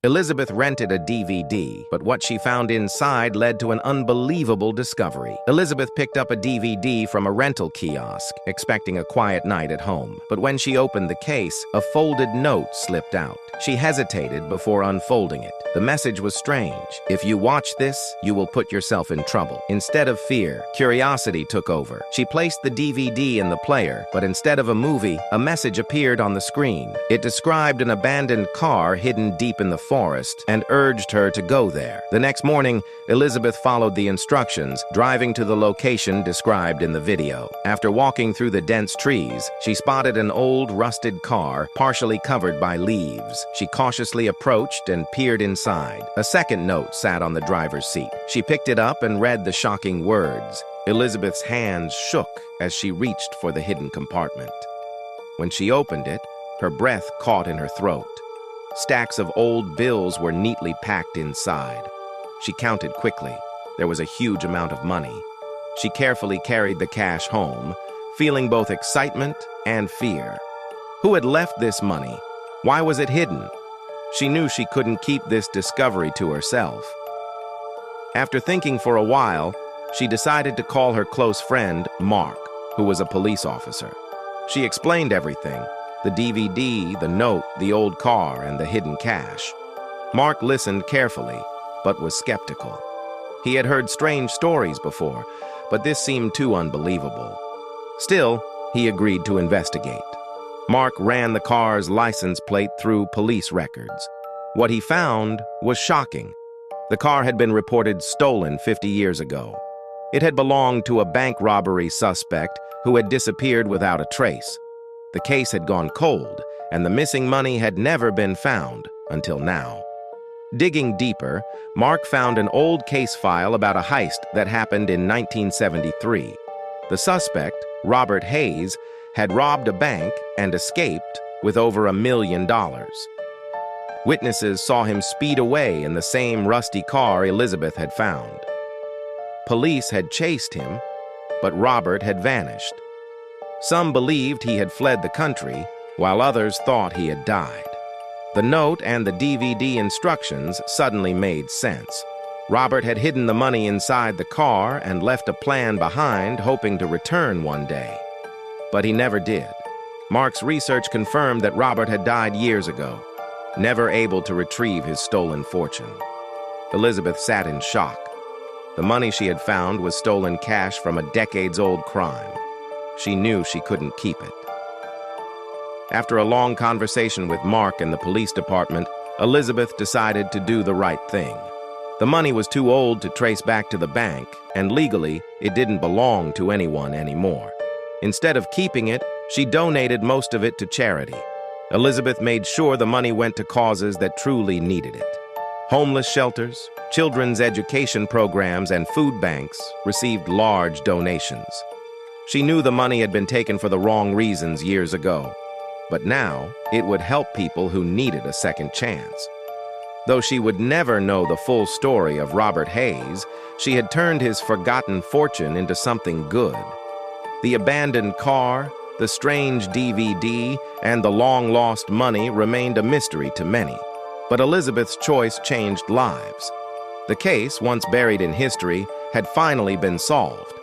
Elizabeth rented a DVD, but what she found inside led to an unbelievable discovery. Elizabeth picked up a DVD from a rental kiosk, expecting a quiet night at home. But when she opened the case, a folded note slipped out. She hesitated before unfolding it. The message was strange. If you watch this, you will put yourself in trouble. Instead of fear, curiosity took over. She placed the DVD in the player, but instead of a movie, a message appeared on the screen. It described an abandoned car hidden deep in the forest and urged her to go there. The next morning, Elizabeth followed the instructions, driving to the location described in the video. After walking through the dense trees, she spotted an old, rusted car, partially covered by leaves. She cautiously approached and peered inside. A second note sat on the driver's seat. She picked it up and read the shocking words. Elizabeth's hands shook as she reached for the hidden compartment. When she opened it, her breath caught in her throat. Stacks of old bills were neatly packed inside. She counted quickly. There was a huge amount of money. She carefully carried the cash home, feeling both excitement and fear. Who had left this money? Why was it hidden? She knew she couldn't keep this discovery to herself. After thinking for a while, she decided to call her close friend, Mark, who was a police officer. She explained everything: the DVD, the note, the old car, and the hidden cash. Mark listened carefully, but was skeptical. He had heard strange stories before, but this seemed too unbelievable. Still, he agreed to investigate. Mark ran the car's license plate through police records. What he found was shocking. The car had been reported stolen 50 years ago. It had belonged to a bank robbery suspect who had disappeared without a trace. The case had gone cold, and the missing money had never been found until now. Digging deeper, Mark found an old case file about a heist that happened in 1973. The suspect, Robert Hayes, had robbed a bank and escaped with over $1 million. Witnesses saw him speed away in the same rusty car Elizabeth had found. Police had chased him, but Robert had vanished. Some believed he had fled the country, while others thought he had died. The note and the DVD instructions suddenly made sense. Robert had hidden the money inside the car and left a plan behind, hoping to return one day. But he never did. Mark's research confirmed that Robert had died years ago, never able to retrieve his stolen fortune. Elizabeth sat in shock. The money she had found was stolen cash from a decades-old crime. She knew she couldn't keep it. After a long conversation with Mark and the police department, Elizabeth decided to do the right thing. The money was too old to trace back to the bank, and legally, it didn't belong to anyone anymore. Instead of keeping it, she donated most of it to charity. Elizabeth made sure the money went to causes that truly needed it. Homeless shelters, children's education programs, and food banks received large donations. She knew the money had been taken for the wrong reasons years ago, but now it would help people who needed a second chance. Though she would never know the full story of Robert Hayes, she had turned his forgotten fortune into something good. The abandoned car, the strange DVD, and the long-lost money remained a mystery to many. But Elizabeth's choice changed lives. The case, once buried in history, had finally been solved.